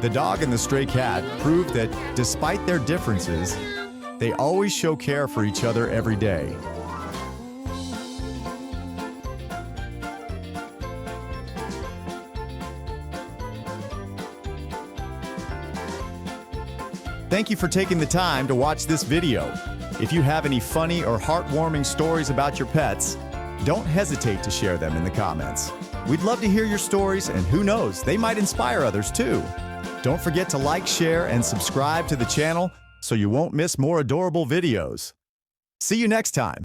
The dog and the stray cat prove that despite their differences, they always show care for each other every day. Thank you for taking the time to watch this video. If you have any funny or heartwarming stories about your pets, don't hesitate to share them in the comments. We'd love to hear your stories, and who knows, they might inspire others too. Don't forget to like, share, and subscribe to the channel so you won't miss more adorable videos. See you next time.